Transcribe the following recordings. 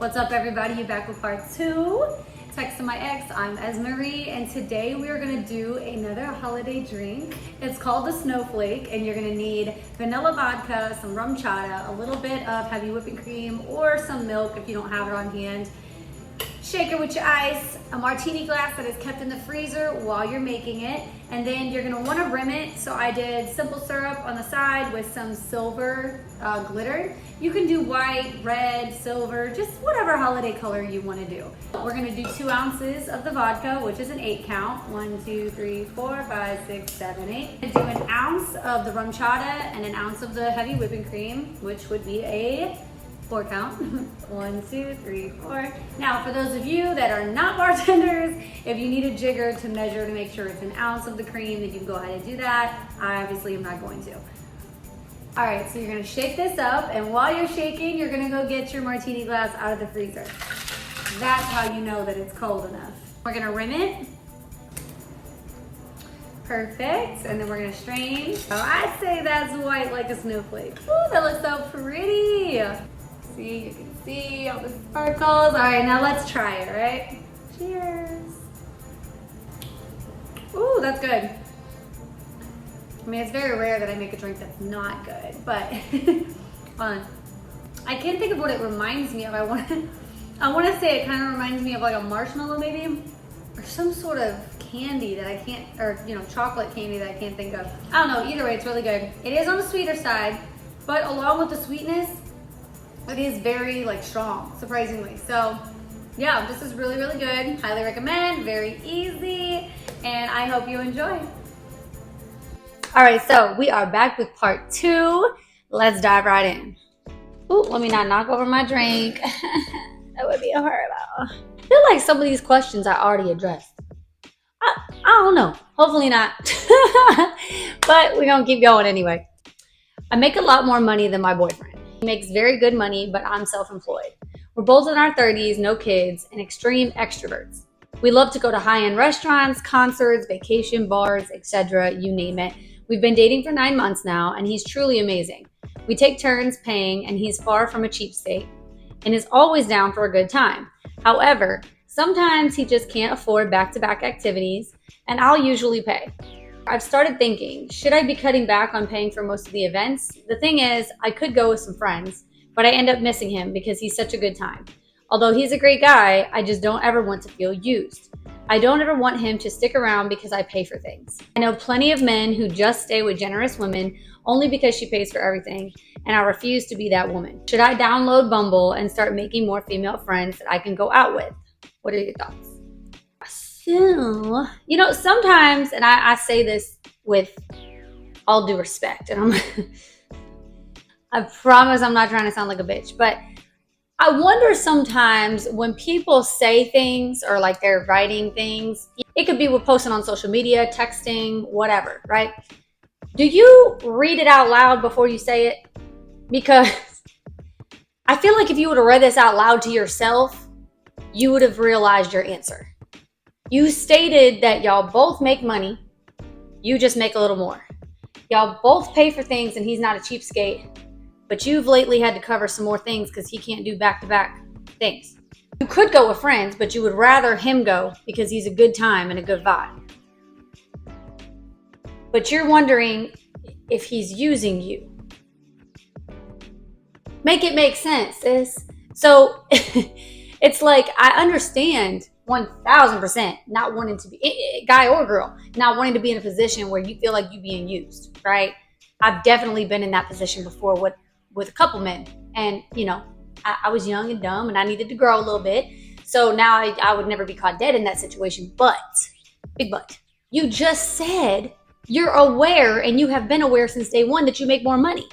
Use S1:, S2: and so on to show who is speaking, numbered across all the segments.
S1: What's up, everybody? You back with part 2. Text to my ex, I'm Esmarie, and today we are gonna do another holiday drink. It's called the Snowflake, and you're gonna need vanilla vodka, some rum chata, a little bit of heavy whipping cream, or some milk if you don't have it on hand. Shaker with your ice, a martini glass that is kept in the freezer while you're making it, and then you're gonna wanna rim it. So I did simple syrup on the side with some silver glitter. You can do white, red, silver, just whatever holiday color you wanna do. We're gonna do 2 ounces of the vodka, which is an 8 count. 1, 2, 3, 4, 5, 6, 7, 8. I'm gonna do an ounce of the rum chata and an ounce of the heavy whipping cream, which would be a 4 count. 1, 2, 3, 4. Now, for those of you that are not bartenders, if you need a jigger to measure to make sure it's an ounce of the cream, then you can go ahead and do that. I obviously am not going to. All right, so you're gonna shake this up, and while you're shaking, you're gonna go get your martini glass out of the freezer. That's how you know that it's cold enough. We're gonna rim it. Perfect, and then we're gonna strain. Oh, I say that's white like a snowflake. Ooh, that looks so pretty. See, you can see all the sparkles. All right, now let's try it, right? Cheers. Ooh, that's good. I mean, it's very rare that I make a drink that's not good, but fun. I can't think of what it reminds me of. I want to say it kind of reminds me of like a marshmallow maybe, or some sort of candy that I can't, or chocolate candy that I can't think of. I don't know, either way, it's really good. It is on the sweeter side, but along with the sweetness, it is very strong, surprisingly. So yeah, this is really, really good. Highly recommend, very easy, and I hope you enjoy. All right, so we are back with part 2. Let's dive right in. Ooh, let me not knock over my drink. That would be horrible. I feel like some of these questions I already addressed. I don't know, hopefully not. But we're gonna keep going anyway. I make a lot more money than my boyfriend. He makes very good money, but I'm self-employed. We're both in our 30s, no kids, and extreme extroverts. We love to go to high-end restaurants, concerts, vacation, bars, etc., you name it. We've been dating for 9 months now, and he's truly amazing. We take turns paying, and he's far from a cheapskate, and is always down for a good time. However, sometimes he just can't afford back-to-back activities, and I'll usually pay. I've started thinking, should I be cutting back on paying for most of the events? The thing is, I could go with some friends, but I end up missing him because he's such a good time. Although he's a great guy, I just don't ever want to feel used. I don't ever want him to stick around because I pay for things. I know plenty of men who just stay with generous women only because she pays for everything, and I refuse to be that woman. Should I download Bumble and start making more female friends that I can go out with? What are your thoughts? So, sometimes, and I say this with all due respect, and I promise I'm not trying to sound like a bitch, but I wonder sometimes when people say things or they're writing things, it could be we're posting on social media, texting, whatever, right? Do you read it out loud before you say it? Because I feel like if you would have read this out loud to yourself, you would have realized your answer. You stated that y'all both make money, you just make a little more. Y'all both pay for things and he's not a cheapskate. But you've lately had to cover some more things because he can't do back-to-back things. You could go with friends, but you would rather him go because he's a good time and a good vibe. But you're wondering if he's using you. Make it make sense, sis. So it's like, I understand 1000% not wanting to be, guy or girl, not wanting to be in a position where you feel like you're being used, right? I've definitely been in that position before with a couple men, and I was young and dumb and I needed to grow a little bit, so now I would never be caught dead in that situation. But big but, you just said you're aware, and you have been aware since day one, that you make more money.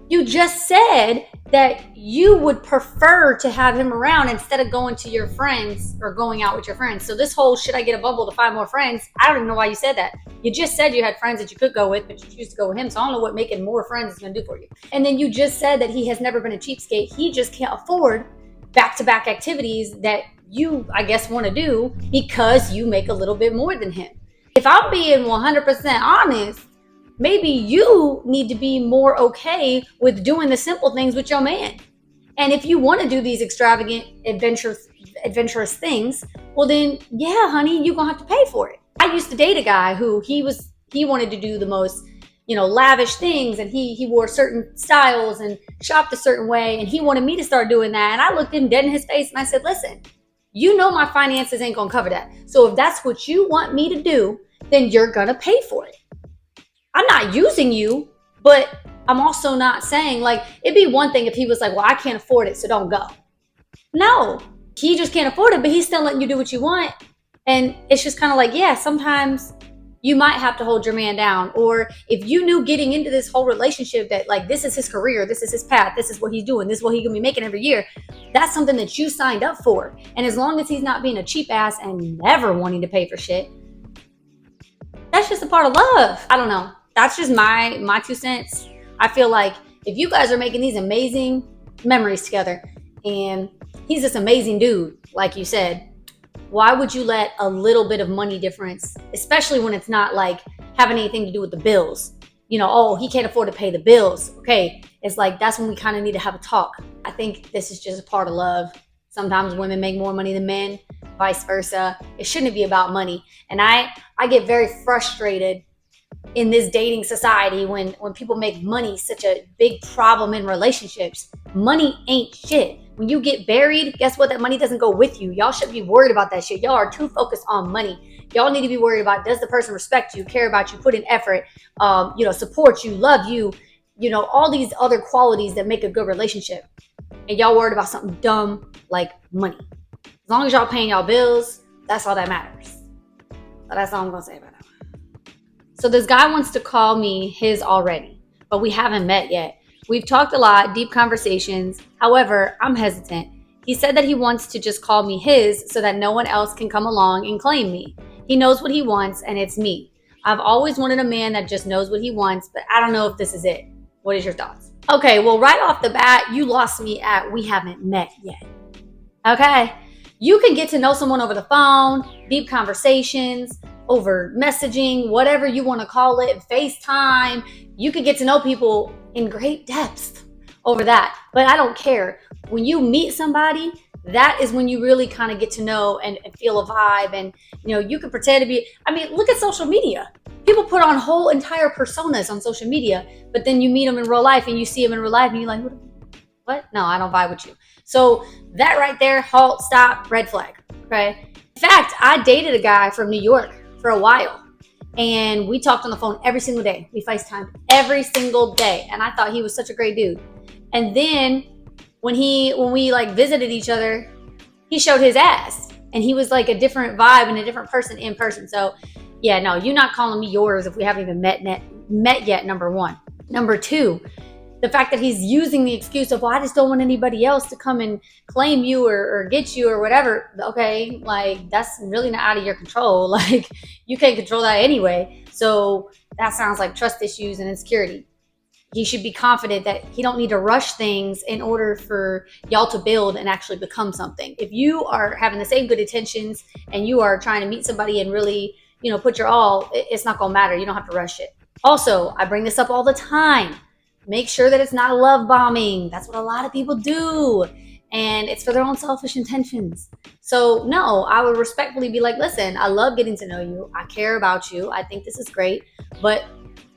S1: You just said that you would prefer to have him around instead of going to your friends or going out with your friends. So this whole should I get a Bumble to find more friends, I don't even know why you said that. You just said you had friends that you could go with, but you choose to go with him. So I don't know what making more friends is going to do for you. And then you just said that he has never been a cheapskate. He just can't afford back-to-back activities that you, I guess, want to do because you make a little bit more than him. If I'm being 100% honest, maybe you need to be more okay with doing the simple things with your man. And if you want to do these extravagant, adventurous things, well then, yeah, honey, you're gonna have to pay for it. I used to date a guy who he wanted to do the most, lavish things, and he wore certain styles and shopped a certain way, and he wanted me to start doing that. And I looked him dead in his face and I said, listen, you know my finances ain't gonna cover that. So if that's what you want me to do, then you're gonna pay for it. I'm not using you, but I'm also not saying, like, it'd be one thing if he was like, well, I can't afford it, so don't go. No, he just can't afford it, but he's still letting you do what you want. And it's just kind of like, yeah, sometimes you might have to hold your man down. Or if you knew getting into this whole relationship that, like, this is his career, this is his path, this is what he's doing, this is what he's gonna be making every year, that's something that you signed up for. And as long as he's not being a cheap ass and never wanting to pay for shit, that's just a part of love. I don't know. That's just my 2 cents. I feel like if you guys are making these amazing memories together and he's this amazing dude, like you said, why would you let a little bit of money difference, especially when it's not like having anything to do with the bills? Oh, he can't afford to pay the bills. Okay, it's like that's when we kind of need to have a talk. I think this is just a part of love. Sometimes women make more money than men, vice versa. It shouldn't be about money. And I get very frustrated in this dating society when people make money such a big problem in relationships. Money ain't shit. When you get buried, guess what? That money doesn't go with you. Y'all should be worried about that shit. Y'all are too focused on money. Y'all need to be worried about, does the person respect you, care about you, put in effort, support you, love you, all these other qualities that make a good relationship. And y'all worried about something dumb like money. As long as y'all paying y'all bills, that's all that matters. So that's all I'm gonna say about that one. So this guy wants to call me his already, but we haven't met yet. We've talked a lot, deep conversations. However, I'm hesitant. He said that he wants to just call me his so that no one else can come along and claim me. He knows what he wants, and it's me. I've always wanted a man that just knows what he wants, but I don't know if this is it. What is your thoughts? Okay, well, right off the bat, you lost me at we haven't met yet. Okay? You can get to know someone over the phone, deep conversations, over messaging, whatever you want to call it, FaceTime. You could get to know people in great depth over that. But I don't care. When you meet somebody, that is when you really kind of get to know and feel a vibe. And, you can pretend to be, look at social media. People put on whole entire personas on social media, but then you meet them in real life and you see them in real life and you're like, what? No, I don't vibe with you. So that right there, halt, stop, red flag. Okay. In fact, I dated a guy from New York for a while, and we talked on the phone every single day. We FaceTimed every single day, and I thought he was such a great dude. And then when we like visited each other, he showed his ass, and he was like a different vibe and a different person in person. So yeah, no, you're not calling me yours if we haven't even met yet, number one. Number two, the fact that he's using the excuse of, well, I just don't want anybody else to come and claim you or get you or whatever. Okay, like that's really not out of your control. Like you can't control that anyway. So that sounds like trust issues and insecurity. He should be confident that he don't need to rush things in order for y'all to build and actually become something. If you are having the same good intentions and you are trying to meet somebody and really, put your all, it's not gonna matter. You don't have to rush it. Also, I bring this up all the time. Make sure that it's not a love bombing. That's what a lot of people do. And it's for their own selfish intentions. So no, I would respectfully be like, listen, I love getting to know you. I care about you. I think this is great. But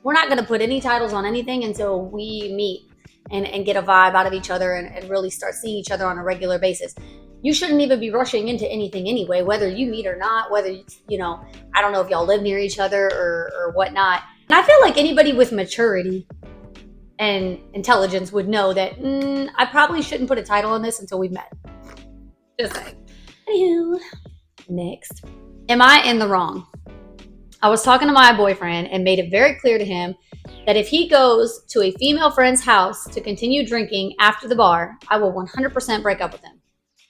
S1: we're not going to put any titles on anything until we meet and get a vibe out of each other and really start seeing each other on a regular basis. You shouldn't even be rushing into anything anyway, whether you meet or not, whether, I don't know if y'all live near each other or whatnot. And I feel like anybody with maturity and intelligence would know that I probably shouldn't put a title on this until we've met. Just saying. Anywho, next. Am I in the wrong? I was talking to my boyfriend and made it very clear to him that if he goes to a female friend's house to continue drinking after the bar, I will 100% break up with him.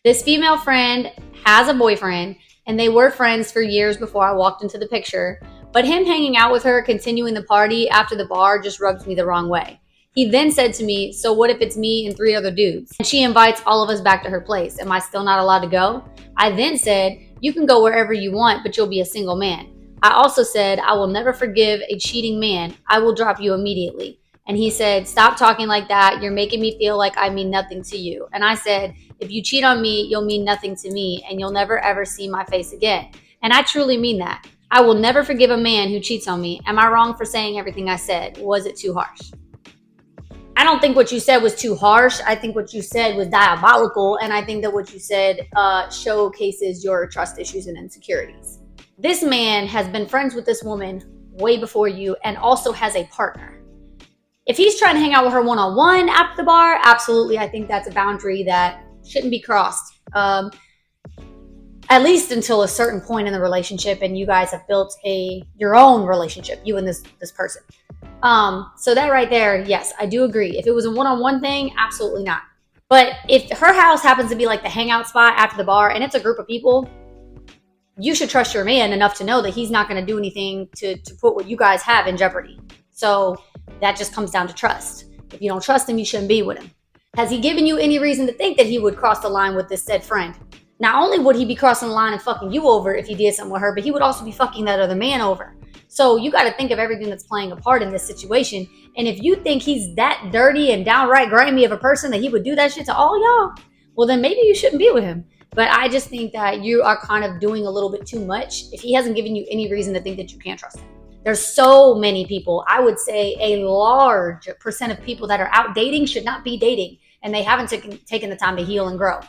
S1: This female friend has a boyfriend, and they were friends for years before I walked into the picture, but him hanging out with her, continuing the party after the bar just rubs me the wrong way. He then said to me, so what if it's me and 3 other dudes? And she invites all of us back to her place. Am I still not allowed to go? I then said, you can go wherever you want, but you'll be a single man. I also said, I will never forgive a cheating man. I will drop you immediately.
S2: And he said, stop talking like that. You're making me feel like I mean nothing to you. And I said, if you cheat on me, you'll mean nothing to me and you'll never ever see my face again. And I truly mean that. I will never forgive a man who cheats on me. Am I wrong for saying everything I said? Was it too harsh? I don't think what you said was too harsh. I think what you said was diabolical. And I think that what you said showcases your trust issues and insecurities. This man has been friends with this woman way before you and also has a partner. If he's trying to hang out with her one-on-one after the bar, absolutely, I think that's a boundary that shouldn't be crossed. At least until a certain point in the relationship and you guys have built your own relationship, you and this person. So that right there, yes, I do agree. If it was a one-on-one thing, absolutely not. But if her house happens to be like the hangout spot after the bar and it's a group of people, you should trust your man enough to know that he's not going to do anything to put what you guys have in jeopardy. So that just comes down to trust. If you don't trust him, you shouldn't be with him. Has he given you any reason to think that he would cross the line with this said friend? Not only would he be crossing the line and fucking you over if he did something with her, but he would also be fucking that other man over. So you got to think of everything that's playing a part in this situation. And if you think he's that dirty and downright grimy of a person that he would do that shit to all y'all, well, then maybe you shouldn't be with him. But I just think that you are kind of doing a little bit too much if he hasn't given you any reason to think that you can't trust him. There's so many people, I would say a large percent of people that are out dating should not be dating. And they haven't taken the time to heal and grow.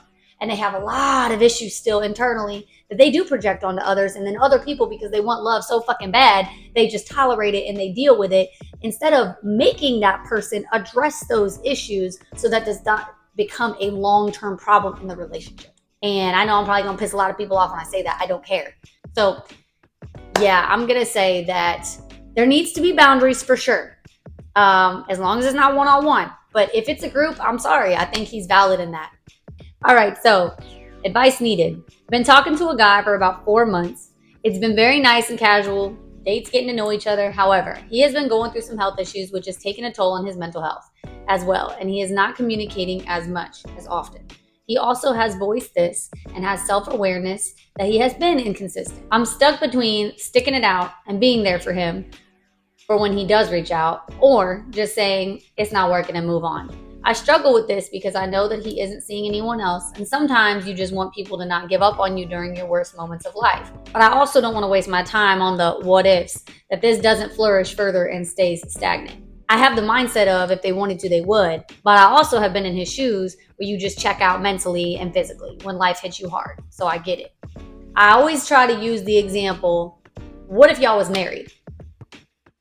S2: And they have a lot of issues still internally that they do project onto others. And then other people, because they want love so fucking bad, they just tolerate it and they deal with it instead of making that person address those issues so that does not become a long-term problem in the relationship. And I know I'm probably going to piss a lot of people off when I say that. I don't care. So yeah, I'm going to say that there needs to be boundaries for sure. As long as it's not one-on-one. But if it's a group, I'm sorry. I think he's valid in that. All right, so advice needed. Been talking to a guy for about 4 months. It's been very nice and casual. Dates getting to know each other. However, he has been going through some health issues, which has taken a toll on his mental health as well. And he is not communicating as much as often. He also has voiced this and has self-awareness that he has been inconsistent. I'm stuck between sticking it out and being there for him for when he does reach out, or just saying it's not working and move on. I struggle with this because I know that he isn't seeing anyone else, and sometimes you just want people to not give up on you during your worst moments of life. But I also don't want to waste my time on the what ifs, that this doesn't flourish further and stays stagnant. I have the mindset of if they wanted to, they would, but I also have been in his shoes where you just check out mentally and physically when life hits you hard, so I get it. I always try to use the example, what if y'all was married?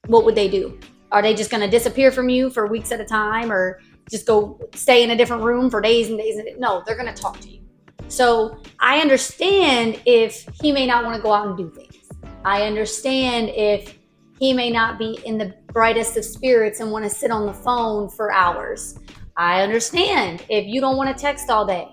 S2: What would they do? Are they just going to disappear from you for weeks at a time or just go stay in a different room for days and days? No, they're going to talk to you. So I understand if he may not want to go out and do things. I understand if he may not be in the brightest of spirits and want to sit on the phone for hours. I understand if you don't want to text all day.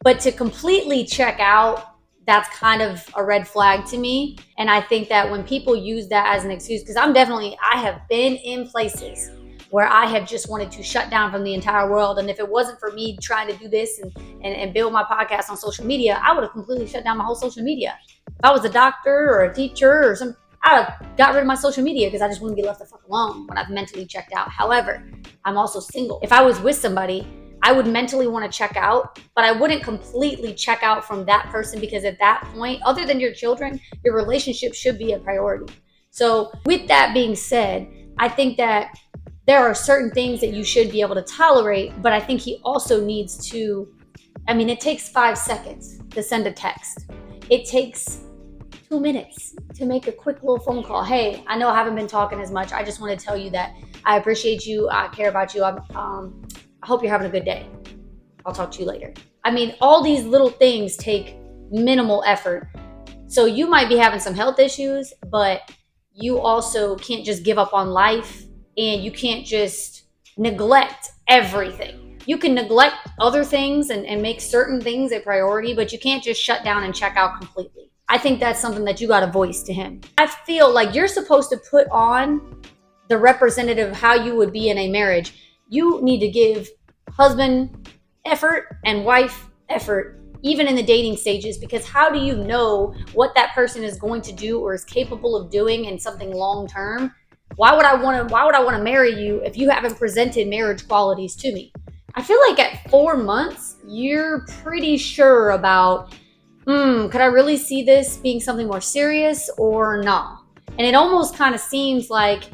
S2: But to completely check out, that's kind of a red flag to me. And I think that when people use that as an excuse, because I have been in places where I have just wanted to shut down from the entire world. And if it wasn't for me trying to do this and build my podcast on social media, I would have completely shut down my whole social media. If I was a doctor or a teacher or something, I'd have got rid of my social media because I just wouldn't be left the fuck alone when I've mentally checked out. However, I'm also single. If I was with somebody, I would mentally want to check out, but I wouldn't completely check out from that person because at that point, other than your children, your relationship should be a priority. So with that being said, I think that there are certain things that you should be able to tolerate, but I think he also needs to, it takes 5 seconds to send a text. It takes 2 minutes to make a quick little phone call. Hey, I know I haven't been talking as much. I just want to tell you that I appreciate you. I care about you. I hope you're having a good day. I'll talk to you later. All these little things take minimal effort. So you might be having some health issues, but you also can't just give up on life and you can't just neglect everything. You can neglect other things and make certain things a priority, but you can't just shut down and check out completely. I think that's something that you got to voice to him. I feel like you're supposed to put on the representative of how you would be in a marriage. You need to give husband effort and wife effort, even in the dating stages, because how do you know what that person is going to do or is capable of doing in something long term Why would I want to marry you if you haven't presented marriage qualities to me? I feel like at 4 months, you're pretty sure about, could I really see this being something more serious or not? And it almost kind of seems like,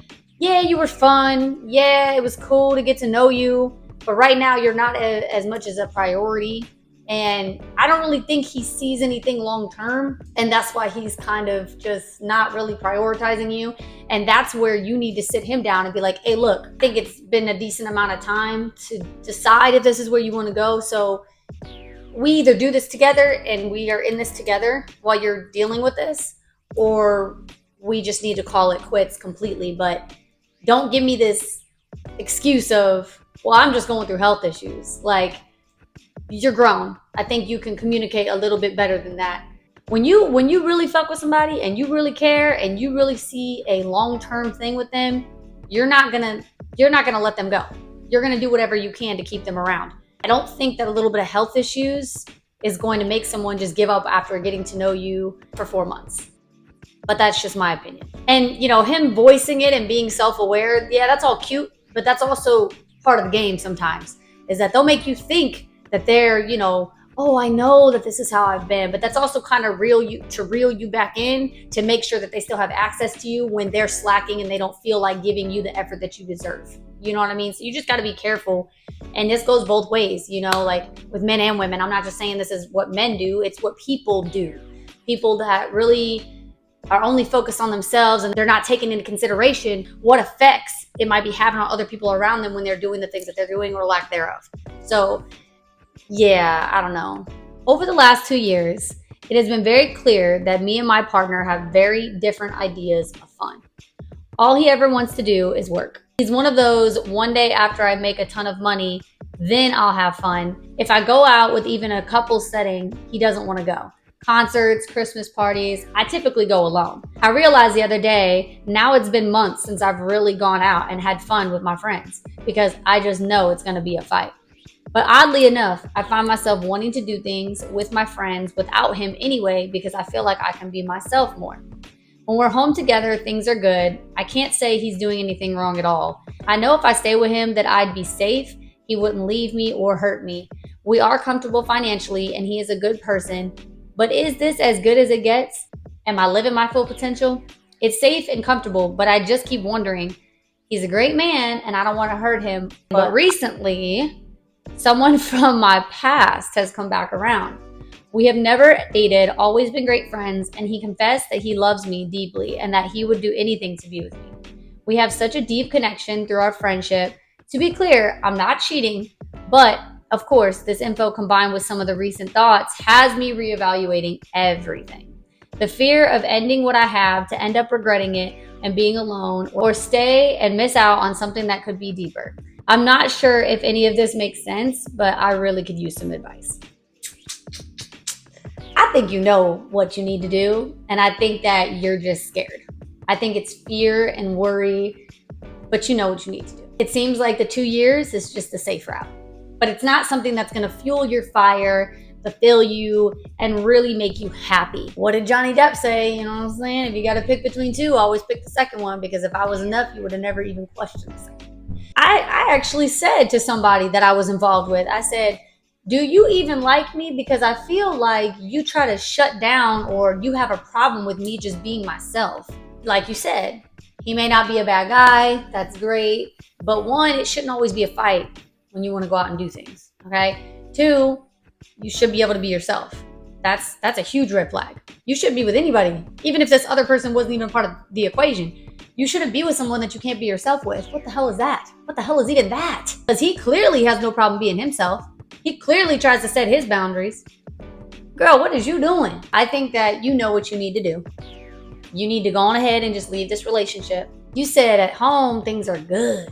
S2: yeah, you were fun. Yeah, it was cool to get to know you. But right now, you're not as much as a priority. And I don't really think he sees anything long term. And that's why he's kind of just not really prioritizing you. And that's where you need to sit him down and be like, hey, look, I think it's been a decent amount of time to decide if this is where you want to go. So we either do this together and we are in this together while you're dealing with this, or we just need to call it quits completely. But don't give me this excuse of, well, I'm just going through health issues. Like, you're grown. I think you can communicate a little bit better than that. When you really fuck with somebody and you really care and you really see a long-term thing with them, you're not gonna let them go. You're gonna do whatever you can to keep them around. I don't think that a little bit of health issues is going to make someone just give up after getting to know you for 4 months. But that's just my opinion. And him voicing it and being self-aware, yeah, that's all cute, but that's also part of the game sometimes, is that they'll make you think that they're, oh, I know that this is how I've been, but that's also kind of reel you back in to make sure that they still have access to you when they're slacking and they don't feel like giving you the effort that you deserve. You know what I mean? So you just got to be careful. And this goes both ways, like with men and women. I'm not just saying this is what men do. It's what people do. People that really are only focused on themselves and they're not taking into consideration what effects it might be having on other people around them when they're doing the things that they're doing or lack thereof. So yeah, I don't know. Over the last 2 years, it has been very clear that me and my partner have very different ideas of fun. All he ever wants to do is work. He's one of those, one day after I make a ton of money, then I'll have fun. If I go out with even a couple setting, he doesn't want to go. Concerts, Christmas parties, I typically go alone. I realized the other day, now it's been months since I've really gone out and had fun with my friends because I just know it's going to be a fight. But oddly enough, I find myself wanting to do things with my friends without him anyway because I feel like I can be myself more. When we're home together, things are good. I can't say he's doing anything wrong at all. I know if I stay with him that I'd be safe. He wouldn't leave me or hurt me. We are comfortable financially and he is a good person. But is this as good as it gets? Am I living my full potential? It's safe and comfortable, but I just keep wondering. He's a great man and I don't want to hurt him. But recently, someone from my past has come back around. We have never dated, always been great friends, and he confessed that he loves me deeply and that he would do anything to be with me. We have such a deep connection through our friendship. To be clear, I'm not cheating, but of course, this info combined with some of the recent thoughts has me reevaluating everything. The fear of ending what I have to end up regretting it and being alone, or stay and miss out on something that could be deeper. I'm not sure if any of this makes sense, but I really could use some advice. I think you know what you need to do, and I think that you're just scared. I think it's fear and worry, but you know what you need to do. It seems like the 2 years is just the safe route, but it's not something that's going to fuel your fire, fulfill you, and really make you happy. What did Johnny Depp say? You know what I'm saying? If you got to pick between two, always pick the second one, because if I was enough, you would have never even questioned the second. I actually said to somebody that I was involved with, I said, do you even like me? Because I feel like you try to shut down or you have a problem with me just being myself. Like you said, he may not be a bad guy. That's great. But one, it shouldn't always be a fight when you want to go out and do things. Okay. Two, you should be able to be yourself. That's a huge red flag. You shouldn't be with anybody, even if this other person wasn't even part of the equation. You shouldn't be with someone that you can't be yourself with. What the hell is that? What the hell is even that? Because he clearly has no problem being himself. He clearly tries to set his boundaries. Girl, what is you doing? I think that you know what you need to do. You need to go on ahead and just leave this relationship. You said at home things are good.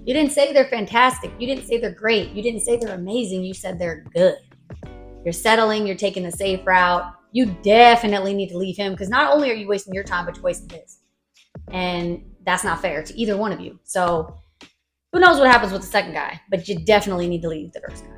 S2: You didn't say they're fantastic. You didn't say they're great. You didn't say they're amazing. You said they're good. You're settling. You're taking the safe route. You definitely need to leave him, because not only are you wasting your time, but you're wasting his. And that's not fair to either one of you. So who knows what happens with the second guy, but you definitely need to leave the first guy.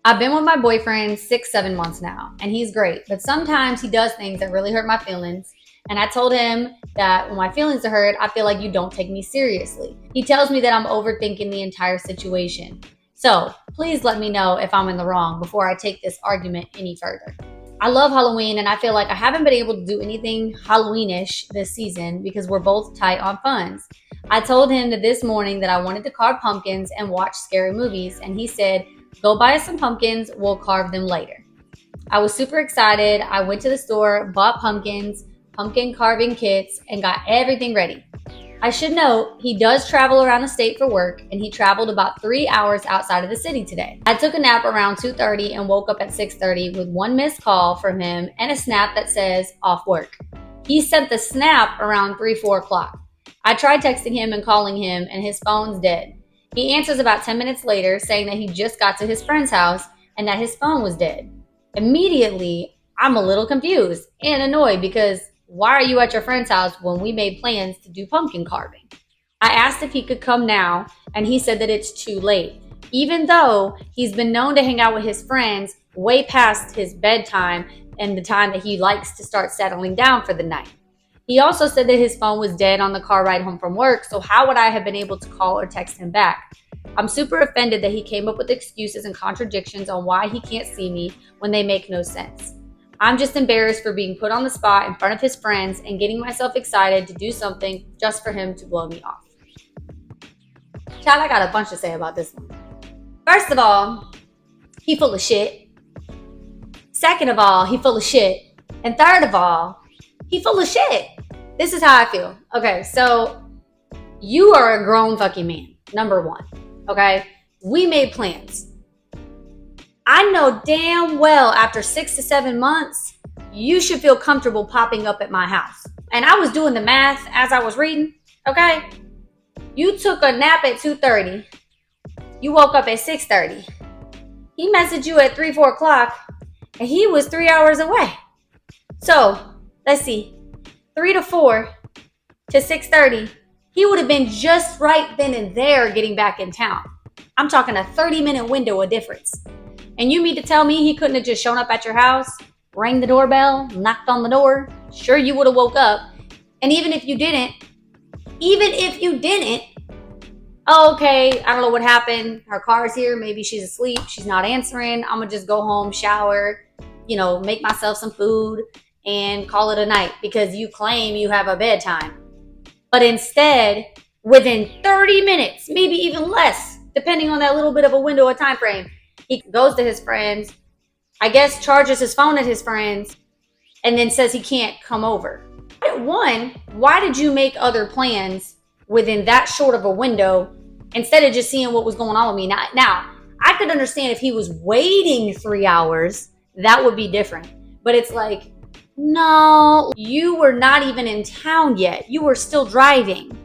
S2: I've been with my boyfriend 6-7 months now, and he's great. But sometimes he does things that really hurt my feelings. And I told him that when my feelings are hurt, I feel like you don't take me seriously. He tells me that I'm overthinking the entire situation. So please let me know if I'm in the wrong before I take this argument any further. I love Halloween, and I feel like I haven't been able to do anything Halloweenish this season because we're both tight on funds. I told him that this morning that I wanted to carve pumpkins and watch scary movies, and he said, go buy us some pumpkins, we'll carve them later. I was super excited. I went to the store, bought pumpkins, pumpkin carving kits, and got everything ready. I should note, he does travel around the state for work, and he traveled about 3 hours outside of the city today. I took a nap around 2:30 and woke up at 6:30 with one missed call from him and a snap that says off work. He sent the snap around 4 o'clock. I tried texting him and calling him, and his phone's dead. He answers about 10 minutes later saying that he just got to his friend's house and that his phone was dead. Immediately, I'm a little confused and annoyed because why are you at your friend's house when we made plans to do pumpkin carving? I asked if he could come now, and he said that it's too late, even though he's been known to hang out with his friends way past his bedtime and the time that he likes to start settling down for the night. He also said that his phone was dead on the car ride home from work, so how would I have been able to call or text him back? I'm super offended that he came up with excuses and contradictions on why he can't see me when they make no sense. I'm just embarrassed for being put on the spot in front of his friends and getting myself excited to do something just for him to blow me off. Child, I got a bunch to say about this one. First of all, he full of shit. Second of all, he full of shit. And third of all, he full of shit. This is how I feel. Okay, so you are a grown fucking man, number one. Okay? We made plans. I know damn well after 6 to 7 months, you should feel comfortable popping up at my house. And I was doing the math as I was reading, okay? You took a nap at 2:30. You woke up at 6:30. He messaged you at 4 o'clock, and he was 3 hours away. So, let's see. 3 to 4 to 6:30. He would have been just right then and there getting back in town. I'm talking a 30-minute window of difference. And you mean to tell me he couldn't have just shown up at your house, rang the doorbell, knocked on the door? Sure, you would have woke up. And even if you didn't, okay, I don't know what happened. Her car's here. Maybe she's asleep. She's not answering. I'm going to just go home, shower, make myself some food and call it a night because you claim you have a bedtime. But instead, within 30 minutes, maybe even less, depending on that little bit of a window of time frame, he goes to his friends, I guess charges his phone at his friends, and then says he can't come over. One, why did you make other plans within that short of a window instead of just seeing what was going on with me? Now, I could understand if he was waiting 3 hours, that would be different. But it's like, no, you were not even in town yet. You were still driving.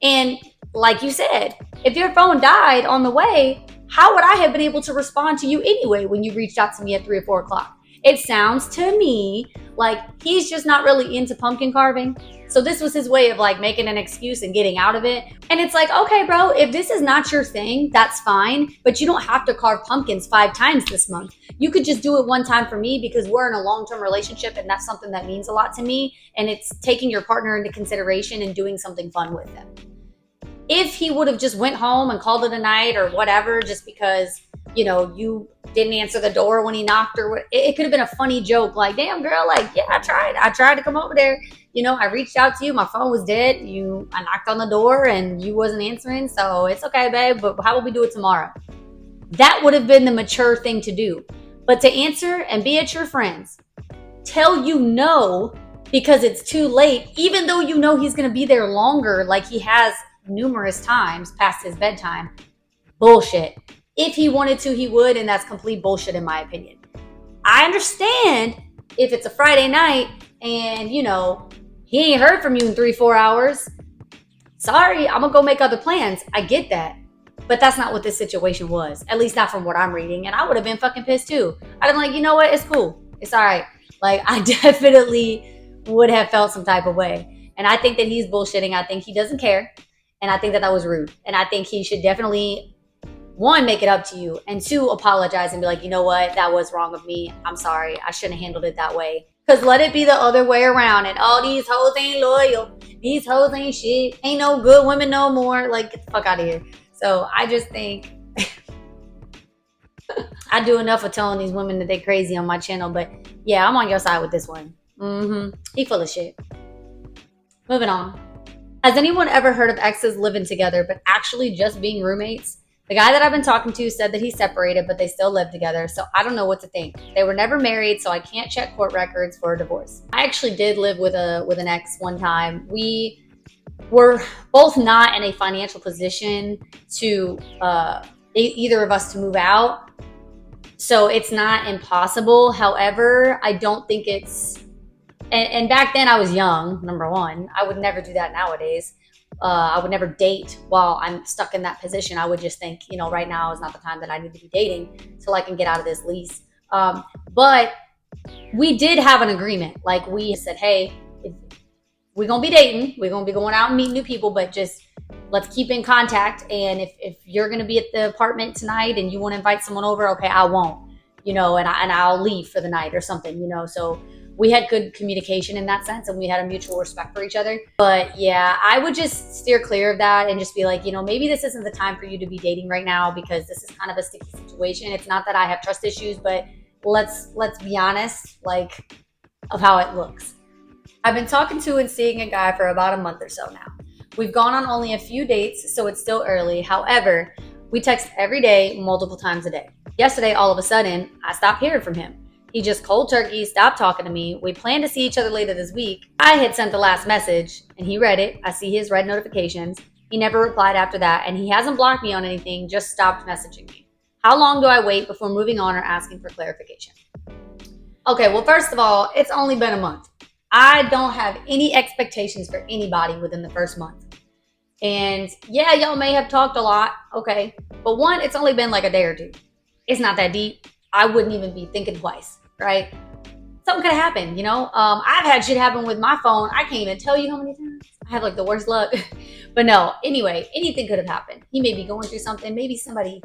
S2: And like you said, if your phone died on the way, how would I have been able to respond to you anyway when you reached out to me at 3 or 4 o'clock? It sounds to me like he's just not really into pumpkin carving. So this was his way of like making an excuse and getting out of it. And it's like, okay, bro, if this is not your thing, that's fine. But you don't have to carve pumpkins 5 times this month. You could just do it one time for me because we're in a long-term relationship and that's something that means a lot to me. And it's taking your partner into consideration and doing something fun with them. If he would have just went home and called it a night or whatever, just because, you didn't answer the door when he knocked or it could have been a funny joke. Like, damn girl, like, yeah, I tried to come over there. I reached out to you. My phone was dead. I knocked on the door and you wasn't answering. So it's okay, babe. But how about we do it tomorrow? That would have been the mature thing to do. But to answer and be at your friends, tell you no because it's too late, even though you know he's going to be there longer, like he has numerous times past his bedtime. Bullshit. If he wanted to, he would, and that's complete bullshit in my opinion. I understand if it's a Friday night and, he ain't heard from you in 3-4 hours. Sorry, I'm gonna go make other plans. I get that. But that's not what this situation was. At least not from what I'm reading. And I would have been fucking pissed too. I'd have been like, you know what? It's cool. It's all right. Like, I definitely would have felt some type of way. And I think that he's bullshitting. I think he doesn't care. And I think that was rude. And I think he should definitely, 1, make it up to you. And 2, apologize and be like, you know what? That was wrong of me. I'm sorry. I shouldn't have handled it that way. Because let it be the other way around. And all these hoes ain't loyal. These hoes ain't shit. Ain't no good women no more. Like, get the fuck out of here. So I just think I do enough of telling these women that they crazy on my channel. But yeah, I'm on your side with this one. He full of shit. Moving on. Has anyone ever heard of exes living together but actually just being roommates? The guy that I've been talking to said that he's separated, but they still live together, so I don't know what to think. They were never married, so I can't check court records for a divorce. I actually did live with an ex one time. We were both not in a financial position to either of us to move out, so it's not impossible. However, I don't think it's... And back then I was young, number one. I would never do that nowadays. I would never date while I'm stuck in that position. I would just think, right now is not the time that I need to be dating till I can get out of this lease. But we did have an agreement. Like, we said, hey, we're going to be dating. We're going to be going out and meeting new people, but just let's keep in contact. And if you're going to be at the apartment tonight and you want to invite someone over, okay, I won't, and I'll leave for the night or something, So we had good communication in that sense, and we had a mutual respect for each other. But yeah, I would just steer clear of that and just be like, maybe this isn't the time for you to be dating right now, because this is kind of a sticky situation. It's not that I have trust issues, but let's be honest, like, of how it looks. I've been talking to and seeing a guy for about a month or so now. We've gone on only a few dates, so it's still early. However, we text every day, multiple times a day. Yesterday, all of a sudden, I stopped hearing from him. He just cold turkey stopped talking to me. We plan to see each other later this week. I had sent the last message and he read it. I see his red notifications. He never replied after that, and he hasn't blocked me on anything, just stopped messaging me. How long do I wait before moving on or asking for clarification? Okay, well, first of all, it's only been a month. I don't have any expectations for anybody within the first month. And yeah, y'all may have talked a lot, okay. But one, it's only been like a day or two. It's not that deep. I wouldn't even be thinking twice, right? Something could have happened, I've had shit happen with my phone. I can't even tell you how many times. I have like the worst luck. But no, anyway, anything could have happened. He may be going through something. Maybe somebody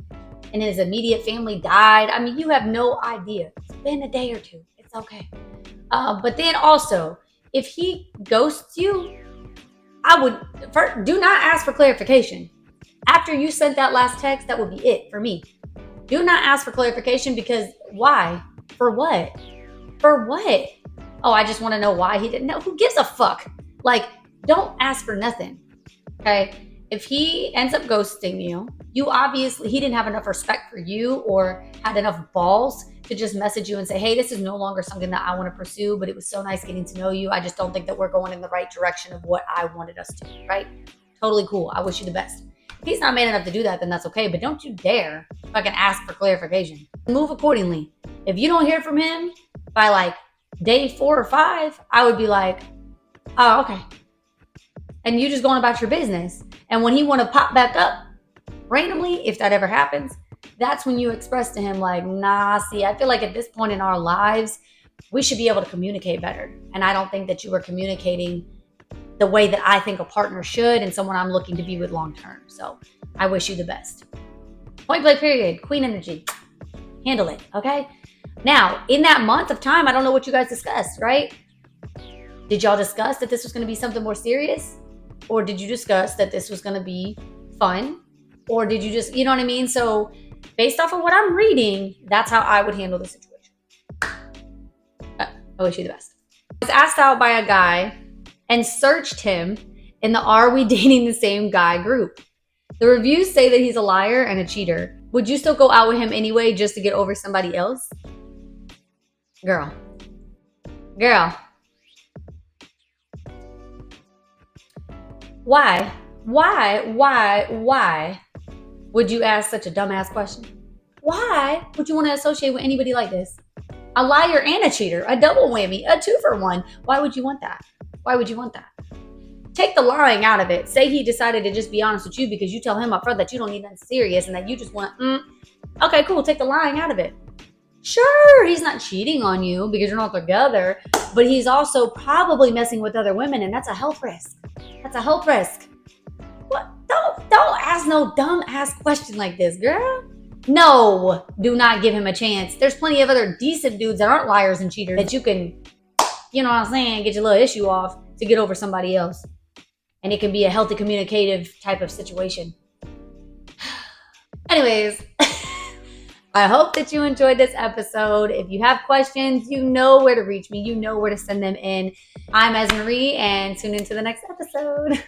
S2: in his immediate family died. I mean, you have no idea. It's been a day or two. It's okay. But then also, if he ghosts you, I would first, do not ask for clarification. After you sent that last text, that would be it for me. Do not ask for clarification, because why? For what? For what? Oh, I just want to know why he didn't know. Who gives a fuck? Like, don't ask for nothing, okay? If he ends up ghosting you, he didn't have enough respect for you or had enough balls to just message you and say, hey, this is no longer something that I want to pursue, but it was so nice getting to know you. I just don't think that we're going in the right direction of what I wanted us to, right? Totally cool. I wish you the best. If he's not man enough to do that, then that's okay. But don't you dare fucking ask for clarification. Move accordingly. If you don't hear from him by like day 4 or 5, I would be like, oh, okay. And you just going about your business. And when he want to pop back up randomly, if that ever happens, that's when you express to him like, nah, see, I feel like at this point in our lives, we should be able to communicate better. And I don't think that you were communicating the way that I think a partner should and someone I'm looking to be with long term. So I wish you the best. Point blank period. Queen energy. Handle it, okay? Now, in that month of time, I don't know what you guys discussed, right? Did y'all discuss that this was going to be something more serious? Or did you discuss that this was going to be fun? Or did you just, you know what I mean? So based off of what I'm reading, that's how I would handle the situation. I wish you the best. I was asked out by a guy and searched him in the Are We Dating the Same Guy group. The reviews say that he's a liar and a cheater. Would you still go out with him anyway just to get over somebody else? Girl. Why would you ask such a dumbass question? Why would you want to associate with anybody like this? A liar and a cheater, a double whammy, a 2-for-1. Why would you want that? Why would you want that? Take the lying out of it. Say he decided to just be honest with you because you tell him up front that you don't need nothing serious and that you just want, okay, cool, take the lying out of it. Sure, he's not cheating on you because you're not together, but he's also probably messing with other women, and that's a health risk. That's a health risk. What? Don't ask no dumb ass question like this, girl. No, do not give him a chance. There's plenty of other decent dudes that aren't liars and cheaters that you can you know what I'm saying, get your little issue off to get over somebody else. And it can be a healthy communicative type of situation. Anyways, I hope that you enjoyed this episode. If you have questions, you know where to reach me. You know where to send them in. I'm Esmarie, and tune into the next episode.